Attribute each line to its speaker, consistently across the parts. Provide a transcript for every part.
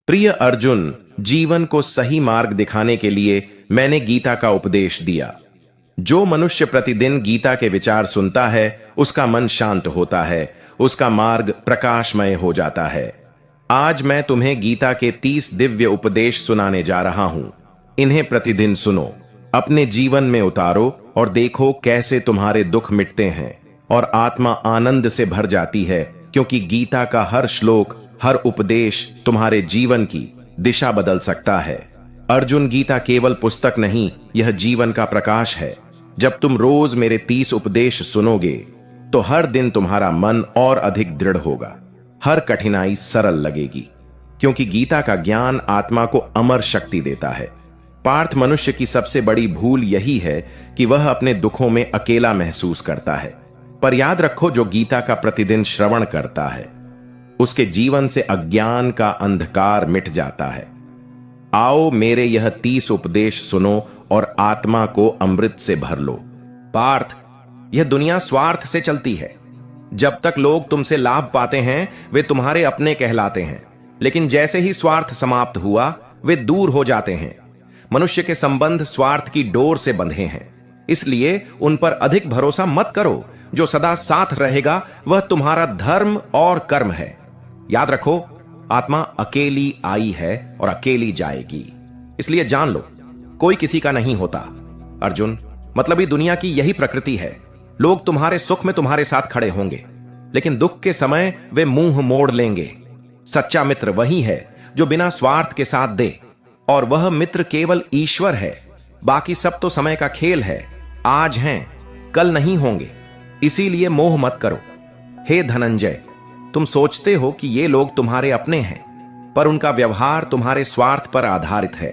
Speaker 1: प्रिय अर्जुन, जीवन को सही मार्ग दिखाने के लिए मैंने गीता का उपदेश दिया। जो मनुष्य प्रतिदिन गीता के विचार सुनता है उसका मन शांत होता है, उसका मार्ग प्रकाशमय हो जाता है। आज मैं तुम्हें गीता के 30 दिव्य उपदेश सुनाने जा रहा हूं। इन्हें प्रतिदिन सुनो, अपने जीवन में उतारो और देखो कैसे तुम्हारे दुख मिटते हैं और आत्मा आनंद से भर जाती है, क्योंकि गीता का हर श्लोक, हर उपदेश तुम्हारे जीवन की दिशा बदल सकता है। अर्जुन, गीता केवल पुस्तक नहीं, यह जीवन का प्रकाश है। जब तुम रोज मेरे 30 उपदेश सुनोगे तो हर दिन तुम्हारा मन और अधिक दृढ़ होगा, हर कठिनाई सरल लगेगी, क्योंकि गीता का ज्ञान आत्मा को अमर शक्ति देता है। पार्थ, मनुष्य की सबसे बड़ी भूल यही है कि वह अपने दुखों में अकेला महसूस करता है। पर याद रखो, जो गीता का प्रतिदिन श्रवण करता है उसके जीवन से अज्ञान का अंधकार मिट जाता है। आओ मेरे यह 30 उपदेश सुनो और आत्मा को अमृत से भर लो। पार्थ, यह दुनिया स्वार्थ से चलती है। जब तक लोग तुमसे लाभ पाते हैं वे तुम्हारे अपने कहलाते हैं, लेकिन जैसे ही स्वार्थ समाप्त हुआ वे दूर हो जाते हैं। मनुष्य के संबंध स्वार्थ की डोर से बंधे हैं, इसलिए उन पर अधिक भरोसा मत करो। जो सदा साथ रहेगा वह तुम्हारा धर्म और कर्म है। याद रखो, आत्मा अकेली आई है और अकेली जाएगी, इसलिए जान लो कोई किसी का नहीं होता। अर्जुन, मतलब ही दुनिया की यही प्रकृति है। लोग तुम्हारे सुख में तुम्हारे साथ खड़े होंगे, लेकिन दुख के समय वे मुंह मोड़ लेंगे। सच्चा मित्र वही है जो बिना स्वार्थ के साथ दे, और वह मित्र केवल ईश्वर है। बाकी सब तो समय का खेल है, आज हैं कल नहीं होंगे, इसीलिए मोह मत करो। हे धनंजय, तुम सोचते हो कि ये लोग तुम्हारे अपने हैं, पर उनका व्यवहार तुम्हारे स्वार्थ पर आधारित है।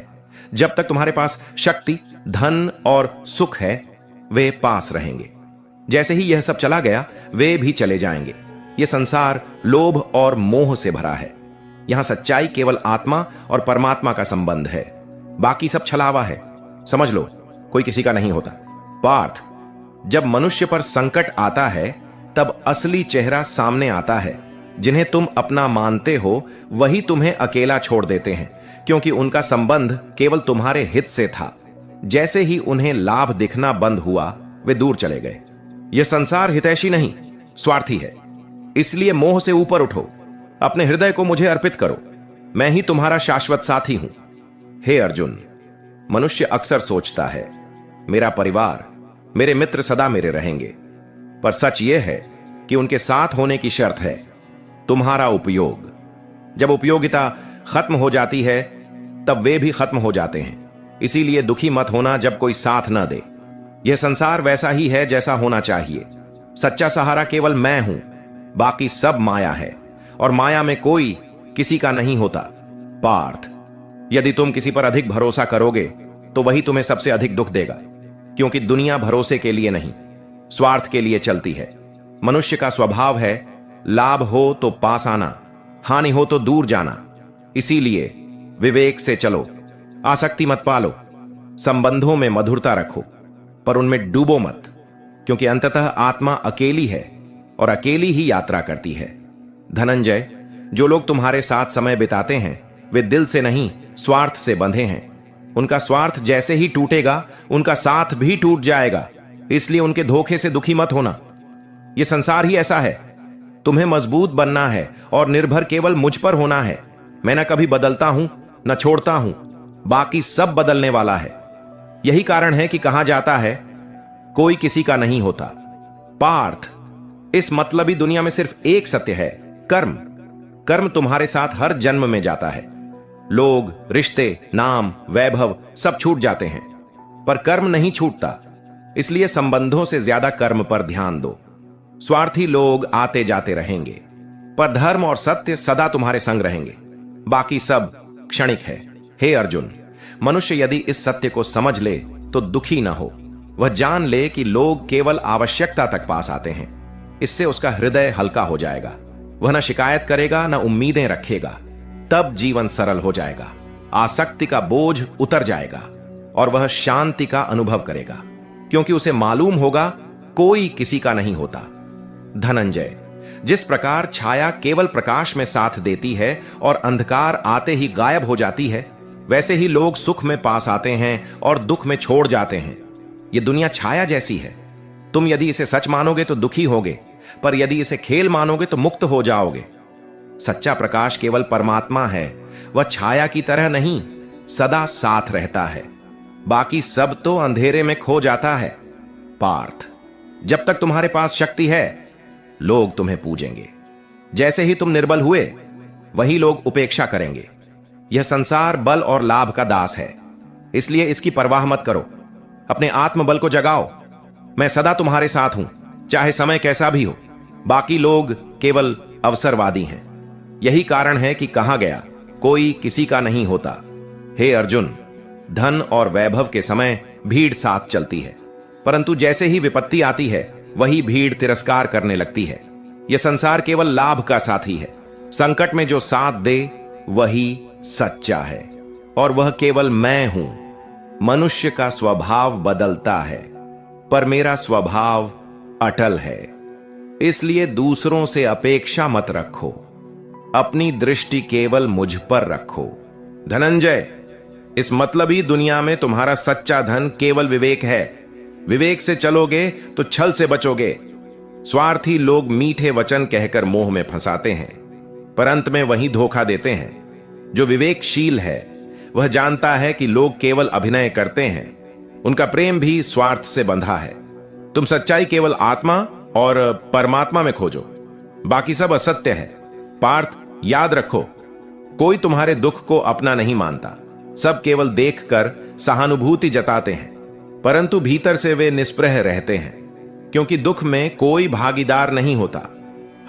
Speaker 1: जब तक तुम्हारे पास शक्ति, धन और सुख है वे पास रहेंगे। जैसे ही यह सब चला गया वे भी चले जाएंगे। यह संसार लोभ और मोह से भरा है। यहां सच्चाई केवल आत्मा और परमात्मा का संबंध है, बाकी सब छलावा है। समझ लो, कोई किसी का नहीं होता। पार्थ, जब मनुष्य पर संकट आता है तब असली चेहरा सामने आता है। जिन्हें तुम अपना मानते हो वही तुम्हें अकेला छोड़ देते हैं, क्योंकि उनका संबंध केवल तुम्हारे हित से था। जैसे ही उन्हें लाभ दिखना बंद हुआ वे दूर चले गए। यह संसार हितैषी नहीं, स्वार्थी है। इसलिए मोह से ऊपर उठो, अपने हृदय को मुझे अर्पित करो। मैं ही तुम्हारा शाश्वत साथी हूं। हे अर्जुन, मनुष्य अक्सर सोचता है मेरा परिवार, मेरे मित्र सदा मेरे रहेंगे, पर सच यह है कि उनके साथ होने की शर्त है तुम्हारा उपयोग। जब उपयोगिता खत्म हो जाती है तब वे भी खत्म हो जाते हैं। इसीलिए दुखी मत होना जब कोई साथ न दे। यह संसार वैसा ही है जैसा होना चाहिए। सच्चा सहारा केवल मैं हूं, बाकी सब माया है, और माया में कोई किसी का नहीं होता। पार्थ, यदि तुम किसी पर अधिक भरोसा करोगे तो वही तुम्हें सबसे अधिक दुख देगा, क्योंकि दुनिया भरोसे के लिए नहीं, स्वार्थ के लिए चलती है। मनुष्य का स्वभाव है लाभ हो तो पास आना, हानि हो तो दूर जाना। इसीलिए विवेक से चलो, आसक्ति मत पालो, संबंधों में मधुरता रखो, पर उनमें डूबो मत, क्योंकि अंततः आत्मा अकेली है और अकेली ही यात्रा करती है। धनंजय, जो लोग तुम्हारे साथ समय बिताते हैं वे दिल से नहीं, स्वार्थ से बंधे हैं। उनका स्वार्थ जैसे ही टूटेगा उनका साथ भी टूट जाएगा, इसलिए उनके धोखे से दुखी मत होना। यह संसार ही ऐसा है। तुम्हें मजबूत बनना है और निर्भर केवल मुझ पर होना है। मैं न कभी बदलता हूं न छोड़ता हूं, बाकी सब बदलने वाला है। यही कारण है कि कहा जाता है कोई किसी का नहीं होता। पार्थ, इस मतलबी दुनिया में सिर्फ एक सत्य है, कर्म। कर्म तुम्हारे साथ हर जन्म में जाता है। लोग, रिश्ते, नाम, वैभव सब छूट जाते हैं, पर कर्म नहीं छूटता। इसलिए संबंधों से ज्यादा कर्म पर ध्यान दो। स्वार्थी लोग आते जाते रहेंगे, पर धर्म और सत्य सदा तुम्हारे संग रहेंगे। बाकी सब क्षणिक है। हे अर्जुन, मनुष्य यदि इस सत्य को समझ ले तो दुखी न हो। वह जान ले कि लोग केवल आवश्यकता तक पास आते हैं। इससे उसका हृदय हल्का हो जाएगा। वह न शिकायत करेगा न उम्मीदें रखेगा। तब जीवन सरल हो जाएगा, आसक्ति का बोझ उतर जाएगा और वह शांति का अनुभव करेगा, क्योंकि उसे मालूम होगा कोई किसी का नहीं होता। धनंजय, जिस प्रकार छाया केवल प्रकाश में साथ देती है और अंधकार आते ही गायब हो जाती है, वैसे ही लोग सुख में पास आते हैं और दुख में छोड़ जाते हैं। ये दुनिया छाया जैसी है। तुम यदि इसे सच मानोगे तो दुखी होगे, पर यदि इसे खेल मानोगे तो मुक्त हो जाओगे। सच्चा प्रकाश केवल परमात्मा है। वह छाया की तरह नहीं, सदा साथ रहता है। बाकी सब तो अंधेरे में खो जाता है। पार्थ, जब तक तुम्हारे पास शक्ति है, लोग तुम्हें पूजेंगे। जैसे ही तुम निर्बल हुए, वही लोग उपेक्षा करेंगे। यह संसार बल और लाभ का दास है, इसलिए इसकी परवाह मत करो। अपने आत्मबल को जगाओ। मैं सदा तुम्हारे साथ हूं, चाहे समय कैसा भी हो। बाकी लोग केवल अवसरवादी हैं। यही कारण है कि कहा गया, कोई किसी का नहीं होता। हे अर्जुन, धन और वैभव के समय भीड़ साथ चलती है, परंतु जैसे ही विपत्ति आती है, वही भीड़ तिरस्कार करने लगती है। यह संसार केवल लाभ का साथी है। संकट में जो साथ दे वही सच्चा है, और वह केवल मैं हूं। मनुष्य का स्वभाव बदलता है, पर मेरा स्वभाव अटल है। इसलिए दूसरों से अपेक्षा मत रखो, अपनी दृष्टि केवल मुझ पर रखो। धनंजय, इस मतलबी दुनिया में तुम्हारा सच्चा धन केवल विवेक है। विवेक से चलोगे तो छल से बचोगे। स्वार्थी लोग मीठे वचन कहकर मोह में फंसाते हैं, पर अंत में वही धोखा देते हैं। जो विवेकशील है, वह जानता है कि लोग केवल अभिनय करते हैं। उनका प्रेम भी स्वार्थ से बंधा है। तुम सच्चाई केवल आत्मा और परमात्मा में खोजो, बाकी सब असत्य है। पार्थ, याद रखो, कोई तुम्हारे दुख को अपना नहीं मानता। सब केवल देखकर सहानुभूति जताते हैं, परंतु भीतर से वे निस्पृह रहते हैं, क्योंकि दुख में कोई भागीदार नहीं होता।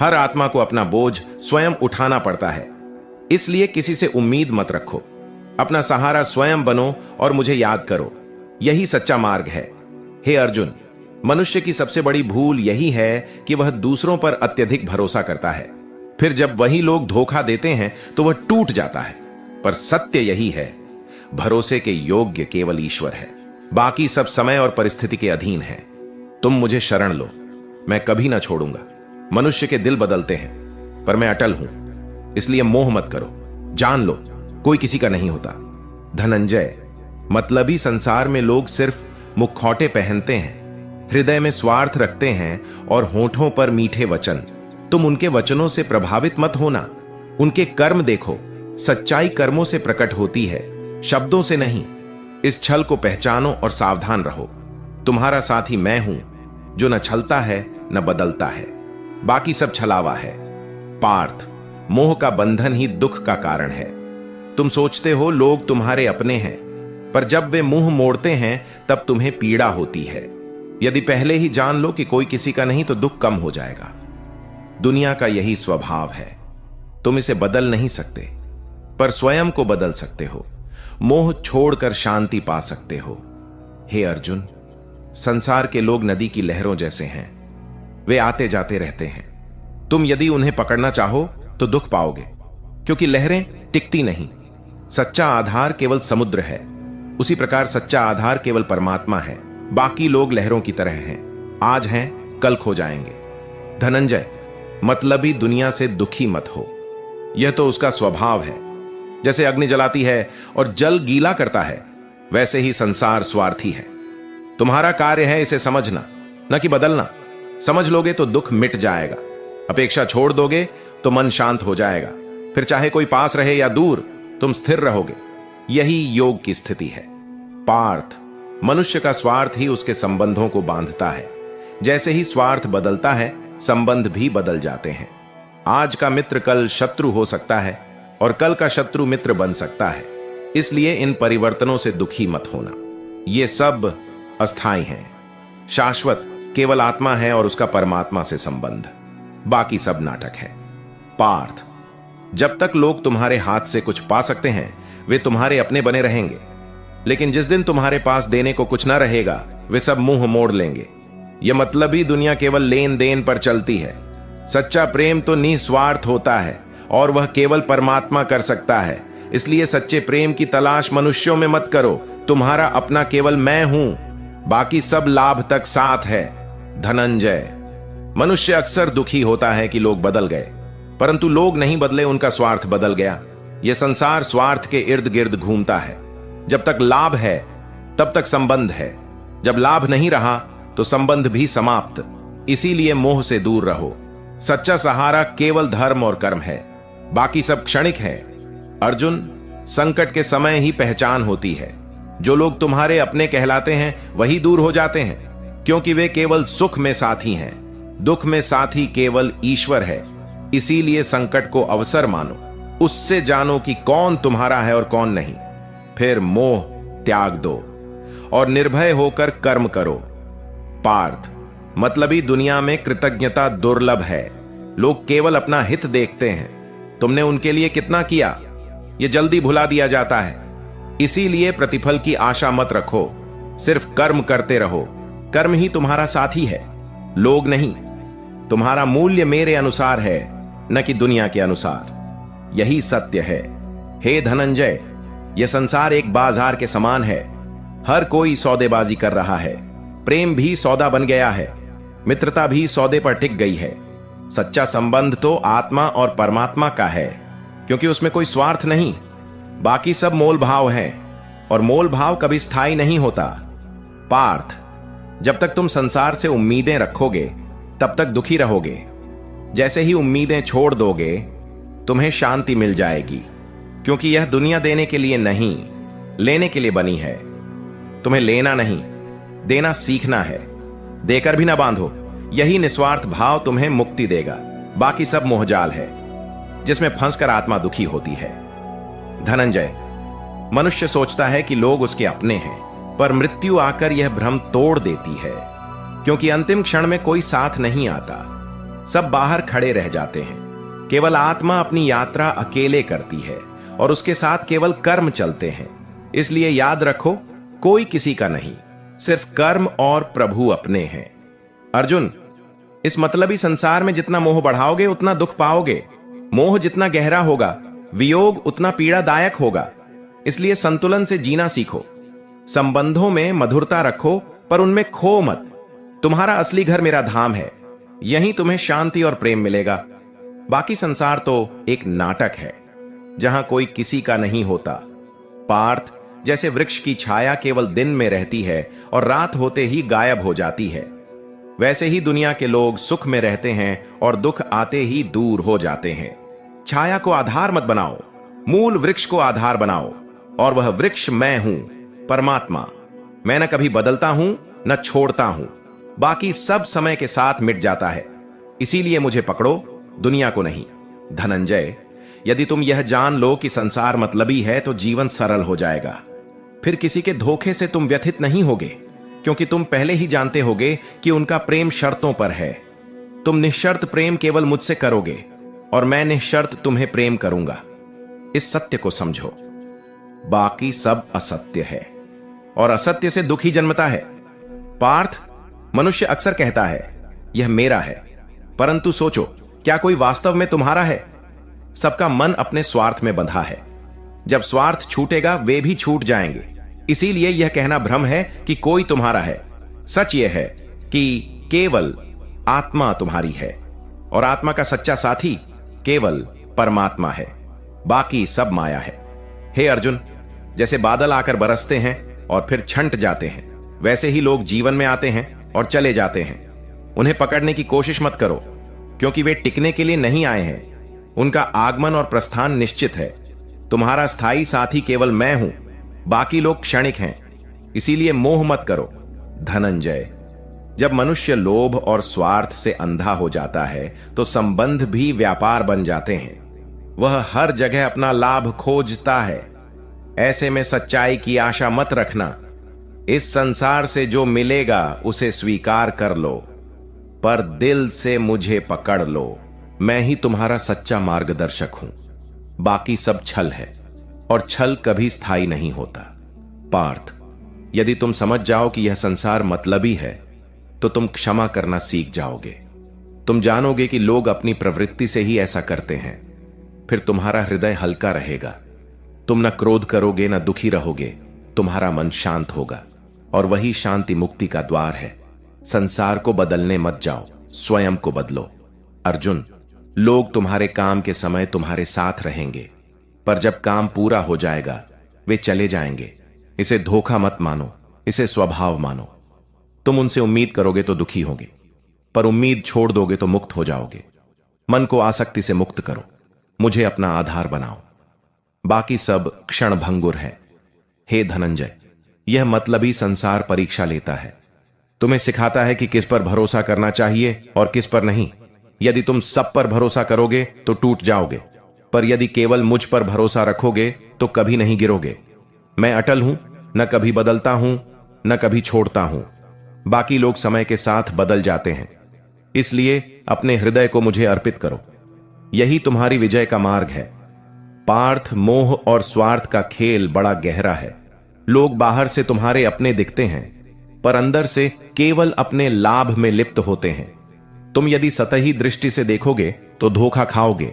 Speaker 1: हर आत्मा को अपना बोझ स्वयं उठाना पड़ता है। इसलिए किसी से उम्मीद मत रखो। अपना सहारा स्वयं बनो और मुझे याद करो। यही सच्चा मार्ग है। हे अर्जुन, मनुष्य की सबसे बड़ी भूल यही है कि वह दूसरों पर अत्यधिक भरोसा करता है। फिर जब वही लोग धोखा देते हैं तो वह टूट जाता है। पर सत्य यही है, भरोसे के योग्य केवल ईश्वर है। बाकी सब समय और परिस्थिति के अधीन है। तुम मुझे शरण लो, मैं कभी ना छोड़ूंगा। मनुष्य के दिल बदलते हैं, पर मैं अटल हूं। इसलिए मोह मत करो। जान लो, कोई किसी का नहीं होता। धनंजय, मतलबी संसार में लोग सिर्फ मुखौटे पहनते हैं, हृदय में स्वार्थ रखते हैं और होठों पर मीठे वचन। तुम उनके वचनों से प्रभावित मत होना, उनके कर्म देखो। सच्चाई कर्मों से प्रकट होती है, शब्दों से नहीं। इस छल को पहचानो और सावधान रहो। तुम्हारा साथी मैं हूं, जो न छलता है न बदलता है। बाकी सब छलावा है। पार्थ, मोह का बंधन ही दुख का कारण है। तुम सोचते हो लोग तुम्हारे अपने हैं, पर जब वे मुंह मोड़ते हैं तब तुम्हें पीड़ा होती है। यदि पहले ही जान लो कि कोई किसी का नहीं तो दुख कम हो जाएगा। दुनिया का यही स्वभाव है। तुम इसे बदल नहीं सकते, पर स्वयं को बदल सकते हो। मोह छोड़कर शांति पा सकते हो। हे अर्जुन, संसार के लोग नदी की लहरों जैसे हैं। वे आते जाते रहते हैं। तुम यदि उन्हें पकड़ना चाहो तो दुख पाओगे, क्योंकि लहरें टिकती नहीं। सच्चा आधार केवल समुद्र है। उसी प्रकार सच्चा आधार केवल परमात्मा है। बाकी लोग लहरों की तरह हैं, आज हैं कल खो जाएंगे। धनंजय, मतलबी दुनिया से दुखी मत हो। यह तो उसका स्वभाव है। जैसे अग्नि जलाती है और जल गीला करता है, वैसे ही संसार स्वार्थी है। तुम्हारा कार्य है इसे समझना, न कि बदलना। समझ लोगे तो दुख मिट जाएगा। अपेक्षा छोड़ दोगे तो मन शांत हो जाएगा। फिर चाहे कोई पास रहे या दूर, तुम स्थिर रहोगे। यही योग की स्थिति है। पार्थ, मनुष्य का स्वार्थ ही उसके संबंधों को बांधता है। जैसे ही स्वार्थ बदलता है, संबंध भी बदल जाते हैं। आज का मित्र कल शत्रु हो सकता है और कल का शत्रु मित्र बन सकता है। इसलिए इन परिवर्तनों से दुखी मत होना। ये सब अस्थाई हैं। शाश्वत केवल आत्मा है और उसका परमात्मा से संबंध। बाकी सब नाटक है। पार्थ, जब तक लोग तुम्हारे हाथ से कुछ पा सकते हैं, वे तुम्हारे अपने बने रहेंगे। लेकिन जिस दिन तुम्हारे पास देने को कुछ न रहेगा, वे सब मुंह मोड़ लेंगे। यह मतलबी दुनिया केवल लेन देन पर चलती है। सच्चा प्रेम तो निस्वार्थ होता है और वह केवल परमात्मा कर सकता है। इसलिए सच्चे प्रेम की तलाश मनुष्यों में मत करो। तुम्हारा अपना केवल मैं हूं, बाकी सब लाभ तक साथ है। धनंजय, मनुष्य अक्सर दुखी होता है कि लोग बदल गए, परंतु लोग नहीं बदले, उनका स्वार्थ बदल गया। यह संसार स्वार्थ के इर्द गिर्द घूमता है। जब तक लाभ है तब तक संबंध है, जब लाभ नहीं रहा तो संबंध भी समाप्त। इसीलिए मोह से दूर रहो। सच्चा सहारा केवल धर्म और कर्म है, बाकी सब क्षणिक है। अर्जुन, संकट के समय ही पहचान होती है। जो लोग तुम्हारे अपने कहलाते हैं वही दूर हो जाते हैं, क्योंकि वे केवल सुख में साथी हैं। दुख में साथी केवल ईश्वर है। इसीलिए संकट को अवसर मानो, उससे जानो कि कौन तुम्हारा है और कौन नहीं। फिर मोह त्याग दो और निर्भय होकर कर्म करो। पार्थ, मतलबी दुनिया में कृतज्ञता दुर्लभ है। लोग केवल अपना हित देखते हैं। तुमने उनके लिए कितना किया यह जल्दी भुला दिया जाता है। इसीलिए प्रतिफल की आशा मत रखो, सिर्फ कर्म करते रहो। कर्म ही तुम्हारा साथी है, लोग नहीं। तुम्हारा मूल्य मेरे अनुसार है, न कि दुनिया के अनुसार। यही सत्य है। हे धनंजय, यह संसार एक बाजार के समान है। हर कोई सौदेबाजी कर रहा है। प्रेम भी सौदा बन गया है, मित्रता भी सौदे पर टिक गई है। सच्चा संबंध तो आत्मा और परमात्मा का है, क्योंकि उसमें कोई स्वार्थ नहीं। बाकी सब मोल भाव हैं, और मोल भाव कभी स्थायी नहीं होता। पार्थ, जब तक तुम संसार से उम्मीदें रखोगे तब तक दुखी रहोगे। जैसे ही उम्मीदें छोड़ दोगे तुम्हें शांति मिल जाएगी, क्योंकि यह दुनिया देने के लिए नहीं, लेने के लिए बनी है। तुम्हें लेना नहीं, देना सीखना है। देकर भी ना बांधो। यही निस्वार्थ भाव तुम्हें मुक्ति देगा। बाकी सब मोहजाल है, जिसमें फंसकर आत्मा दुखी होती है। धनंजय, मनुष्य सोचता है कि लोग उसके अपने हैं, पर मृत्यु आकर यह भ्रम तोड़ देती है, क्योंकि अंतिम क्षण में कोई साथ नहीं आता। सब बाहर खड़े रह जाते हैं। केवल आत्मा अपनी यात्रा अकेले करती है, और उसके साथ केवल कर्म चलते हैं। इसलिए याद रखो, कोई किसी का नहीं, सिर्फ कर्म और प्रभु अपने हैं। अर्जुन, इस मतलबी संसार में जितना मोह बढ़ाओगे उतना दुख पाओगे। मोह जितना गहरा होगा, वियोग उतना पीड़ादायक होगा। इसलिए संतुलन से जीना सीखो। संबंधों में मधुरता रखो, पर उनमें खो मत। तुम्हारा असली घर मेरा धाम है। यहीं तुम्हें शांति और प्रेम मिलेगा। बाकी संसार तो एक नाटक है, जहां कोई किसी का नहीं होता। पार्थ, जैसे वृक्ष की छाया केवल दिन में रहती है और रात होते ही गायब हो जाती है, वैसे ही दुनिया के लोग सुख में रहते हैं और दुख आते ही दूर हो जाते हैं। छाया को आधार मत बनाओ, मूल वृक्ष को आधार बनाओ, और वह वृक्ष मैं हूं, परमात्मा। मैं न कभी बदलता हूं न छोड़ता हूं। बाकी सब समय के साथ मिट जाता है। इसीलिए मुझे पकड़ो, दुनिया को नहीं। धनंजय, यदि तुम यह जान लो कि संसार मतलबी है तो जीवन सरल हो जाएगा। फिर किसी के धोखे से तुम व्यथित नहीं होगे, क्योंकि तुम पहले ही जानते होगे कि उनका प्रेम शर्तों पर है। तुम निःशर्त प्रेम केवल मुझसे करोगे, और मैं निःशर्त तुम्हें प्रेम करूंगा। इस सत्य को समझो। बाकी सब असत्य है, और असत्य से दुख ही जन्मता है। पार्थ, मनुष्य अक्सर कहता है यह मेरा है, परंतु सोचो, क्या कोई वास्तव में तुम्हारा है? सबका मन अपने स्वार्थ में बंधा है। जब स्वार्थ छूटेगा वे भी छूट जाएंगे। इसीलिए यह कहना भ्रम है कि कोई तुम्हारा है। सच यह है कि केवल आत्मा तुम्हारी है, और आत्मा का सच्चा साथी केवल परमात्मा है। बाकी सब माया है। हे अर्जुन, जैसे बादल आकर बरसते हैं और फिर छंट जाते हैं, वैसे ही लोग जीवन में आते हैं और चले जाते हैं। उन्हें पकड़ने की कोशिश मत करो, क्योंकि वे टिकने के लिए नहीं आए हैं। उनका आगमन और प्रस्थान निश्चित है। तुम्हारा स्थायी साथी केवल मैं हूं, बाकी लोग क्षणिक हैं। इसीलिए मोह मत करो। धनंजय, जब मनुष्य लोभ और स्वार्थ से अंधा हो जाता है तो संबंध भी व्यापार बन जाते हैं। वह हर जगह अपना लाभ खोजता है। ऐसे में सच्चाई की आशा मत रखना। इस संसार से जो मिलेगा उसे स्वीकार कर लो, पर दिल से मुझे पकड़ लो। मैं ही तुम्हारा सच्चा मार्गदर्शक हूं। बाकी सब छल है, और छल कभी स्थायी नहीं होता। पार्थ, यदि तुम समझ जाओ कि यह संसार मतलबी है तो तुम क्षमा करना सीख जाओगे। तुम जानोगे कि लोग अपनी प्रवृत्ति से ही ऐसा करते हैं। फिर तुम्हारा हृदय हल्का रहेगा। तुम न क्रोध करोगे न दुखी रहोगे। तुम्हारा मन शांत होगा, और वही शांति मुक्ति का द्वार है। संसार को बदलने मत जाओ, स्वयं को बदलो। अर्जुन, लोग तुम्हारे काम के समय तुम्हारे साथ रहेंगे, पर जब काम पूरा हो जाएगा वे चले जाएंगे। इसे धोखा मत मानो, इसे स्वभाव मानो। तुम उनसे उम्मीद करोगे तो दुखी होगे, पर उम्मीद छोड़ दोगे तो मुक्त हो जाओगे। मन को आसक्ति से मुक्त करो, मुझे अपना आधार बनाओ, बाकी सब क्षण भंगुर है। हे धनंजय, यह मतलबी संसार परीक्षा लेता है, तुम्हें सिखाता है कि किस पर भरोसा करना चाहिए और किस पर नहीं। यदि तुम सब पर भरोसा करोगे तो टूट जाओगे, पर यदि केवल मुझ पर भरोसा रखोगे तो कभी नहीं गिरोगे। मैं अटल हूं, न कभी बदलता हूं, न कभी छोड़ता हूं। बाकी लोग समय के साथ बदल जाते हैं, इसलिए अपने हृदय को मुझे अर्पित करो। यही तुम्हारी विजय का मार्ग है। पार्थ, मोह और स्वार्थ का खेल बड़ा गहरा है। लोग बाहर से तुम्हारे अपने दिखते हैं, पर अंदर से केवल अपने लाभ में लिप्त होते हैं। तुम यदि सतही दृष्टि से देखोगे तो धोखा खाओगे,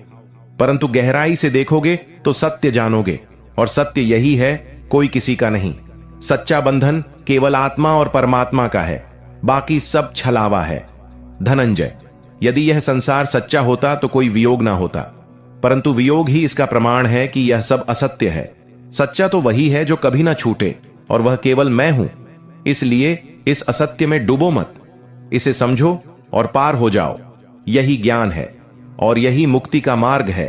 Speaker 1: परंतु गहराई से देखोगे तो सत्य जानोगे, और सत्य यही है, कोई किसी का नहीं। सच्चा बंधन केवल आत्मा और परमात्मा का है, बाकी सब छलावा है। धनंजय, यदि यह संसार सच्चा होता तो कोई वियोग ना होता, परंतु वियोग ही इसका प्रमाण है कि यह सब असत्य है। सच्चा तो वही है जो कभी ना छूटे, और वह केवल मैं हूं। इसलिए इस असत्य में डूबो मत, इसे समझो और पार हो जाओ। यही ज्ञान है और यही मुक्ति का मार्ग है।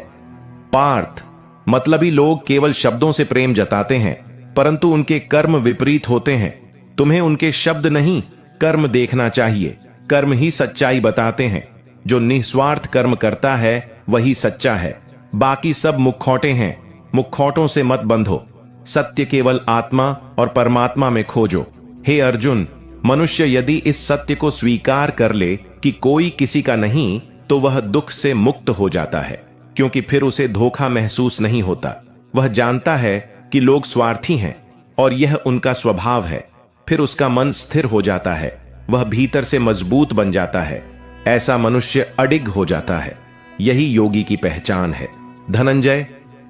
Speaker 1: पार्थ, मतलबी लोग केवल शब्दों से प्रेम जताते हैं, परंतु उनके कर्म विपरीत होते हैं। तुम्हें उनके शब्द नहीं, कर्म देखना चाहिए। कर्म ही सच्चाई बताते हैं। जो निस्वार्थ कर्म करता है वही सच्चा है, बाकी सब मुखौटे हैं। मुखौटों से मत बंधो, सत्य केवल आत्मा और परमात्मा में खोजो। हे अर्जुन, मनुष्य यदि इस सत्य को स्वीकार कर ले कि कोई किसी का नहीं, तो वह दुख से मुक्त हो जाता है, क्योंकि फिर उसे धोखा महसूस नहीं होता। वह जानता है कि लोग स्वार्थी हैं और यह उनका स्वभाव है। फिर उसका मन स्थिर हो जाता है, वह भीतर से मजबूत बन जाता है। ऐसा मनुष्य अडिग हो जाता है। यही योगी की पहचान है। धनंजय,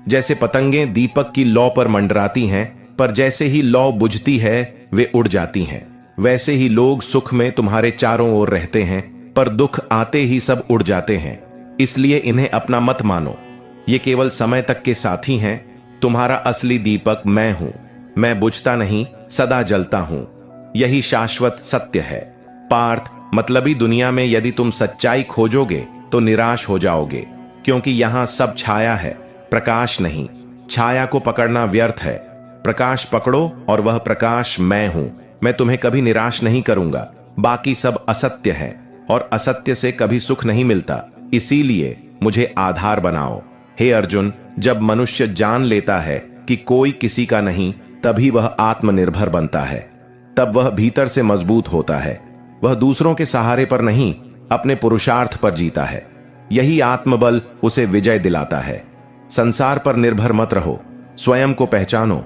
Speaker 1: जैसे पतंगें दीपक की लौ पर मंडराती हैं, पर जैसे ही लौ बुझती है वे उड़ जाती हैं, वैसे ही लोग सुख में तुम्हारे चारों ओर रहते हैं, पर दुख आते ही सब उड़ जाते हैं। इसलिए इन्हें अपना मत मानो, ये केवल समय तक के साथी हैं। तुम्हारा असली दीपक मैं हूं। मैं बुझता नहीं, सदा जलता हूं। यही शाश्वत सत्य है। पार्थ, मतलबी दुनिया में यदि तुम सच्चाई खोजोगे तो निराश हो जाओगे, क्योंकि यहां सब छाया है, प्रकाश नहीं। छाया को पकड़ना व्यर्थ है। प्रकाश पकड़ो और वह प्रकाश मैं हूं। मैं तुम्हें कभी निराश नहीं करूंगा। बाकी सब असत्य है और असत्य से कभी सुख नहीं मिलता, इसीलिए मुझे आधार बनाओ। हे अर्जुन, जब मनुष्य जान लेता है कि कोई किसी का नहीं, तभी वह आत्मनिर्भर बनता है। तब वह भीतर से मजबूत होता है। वह दूसरों के सहारे पर नहीं, अपने पुरुषार्थ पर जीता है। यही आत्मबल उसे विजय दिलाता है। संसार पर निर्भर मत रहो, स्वयं को पहचानो।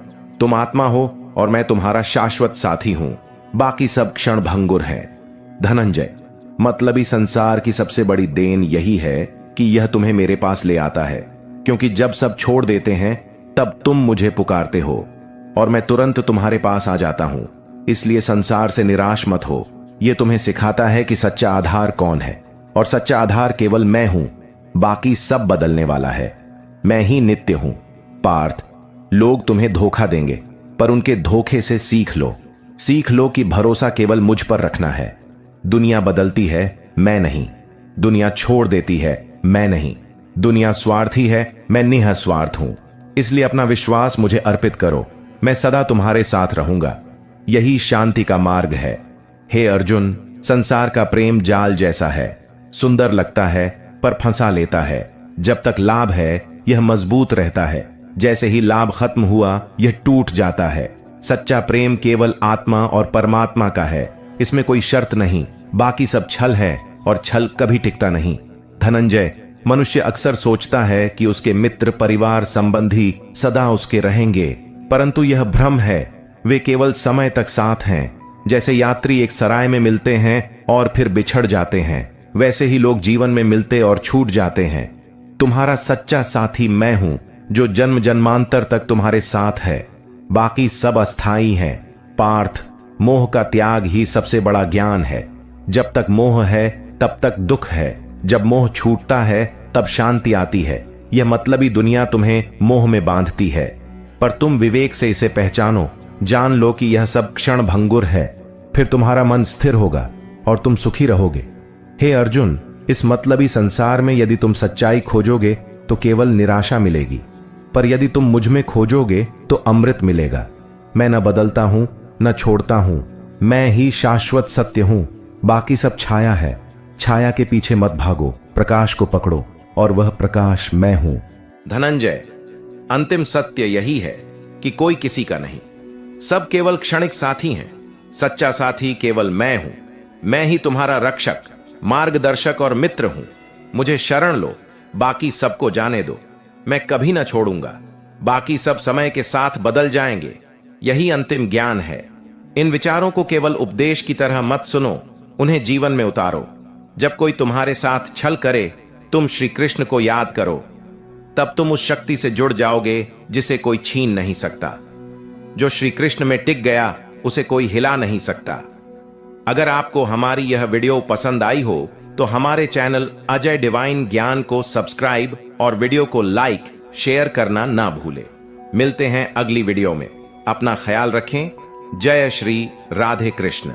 Speaker 1: तुम आत्मा हो और मैं तुम्हारा शाश्वत साथी हूं। बाकी सब क्षण भंगुर हैं। धनंजय, मतलबी संसार की सबसे बड़ी देन यही है कि यह तुम्हें मेरे पास ले आता है, क्योंकि जब सब छोड़ देते हैं तब तुम मुझे पुकारते हो और मैं तुरंत तुम्हारे पास आ जाता हूं। इसलिए संसार से निराश मत हो। यह तुम्हें सिखाता है कि सच्चा आधार कौन है, और सच्चा आधार केवल मैं हूं। बाकी सब बदलने वाला है। मैं ही नित्य हूं। पार्थ, लोग तुम्हें धोखा देंगे, पर उनके धोखे से सीख लो। सीख लो कि भरोसा केवल मुझ पर रखना है। दुनिया बदलती है, मैं नहीं। दुनिया छोड़ देती है, मैं नहीं। दुनिया स्वार्थी है, मैं निःस्वार्थ हूं। इसलिए अपना विश्वास मुझे अर्पित करो। मैं सदा तुम्हारे साथ रहूंगा। यही शांति का मार्ग है। हे अर्जुन, संसार का प्रेम जाल जैसा है। सुंदर लगता है पर फंसा लेता है। जब तक लाभ है यह मजबूत रहता है, जैसे ही लाभ खत्म हुआ यह टूट जाता है। सच्चा प्रेम केवल आत्मा और परमात्मा का है। इसमें कोई शर्त नहीं। बाकी सब छल है और छल कभी टिकता नहीं। धनंजय, मनुष्य अक्सर सोचता है कि उसके मित्र, परिवार, संबंधी सदा उसके रहेंगे, परंतु यह भ्रम है। वे केवल समय तक साथ हैं। जैसे यात्री एक सराय में मिलते हैं और फिर बिछड़ जाते हैं, वैसे ही लोग जीवन में मिलते और छूट जाते हैं। तुम्हारा सच्चा साथी मैं हूं, जो जन्म जन्मांतर तक तुम्हारे साथ है। बाकी सब अस्थाई है। पार्थ, मोह का त्याग ही सबसे बड़ा ज्ञान है। जब तक मोह है तब तक दुख है, जब मोह छूटता है तब शांति आती है। यह मतलबी दुनिया तुम्हें मोह में बांधती है, पर तुम विवेक से इसे पहचानो, जान लो कि यह सब क्षण भंगुर है, फिर तुम्हारा मन स्थिर होगा और तुम सुखी रहोगे। हे अर्जुन, इस मतलबी संसार में यदि तुम सच्चाई खोजोगे तो केवल निराशा मिलेगी, पर यदि तुम मुझ में खोजोगे तो अमृत मिलेगा। मैं न बदलता हूं न छोड़ता हूं, मैं ही शाश्वत सत्य हूं, बाकी सब छाया है। छाया के पीछे मत भागो, प्रकाश को पकड़ो और वह प्रकाश मैं हूं। धनंजय, अंतिम सत्य यही है कि कोई किसी का नहीं, सब केवल क्षणिक साथी हैं। सच्चा साथी केवल मैं हूं। मैं ही तुम्हारा रक्षक, मार्गदर्शक और मित्र हूं। मुझे शरण लो, बाकी सबको जाने दो। मैं कभी ना छोड़ूंगा, बाकी सब समय के साथ बदल जाएंगे। यही अंतिम ज्ञान है। इन विचारों को केवल उपदेश की तरह मत सुनो, उन्हें जीवन में उतारो। जब कोई तुम्हारे साथ छल करे, तुम श्री कृष्ण को याद करो, तब तुम उस शक्ति से जुड़ जाओगे जिसे कोई छीन नहीं सकता। जो श्री कृष्ण में टिक गया उसे कोई हिला नहीं सकता। अगर आपको हमारी यह वीडियो पसंद आई हो तो हमारे चैनल अजय डिवाइन ज्ञान को सब्सक्राइब और वीडियो को लाइक शेयर करना ना भूले। मिलते हैं अगली वीडियो में। अपना ख्याल रखें। जय श्री राधे कृष्ण।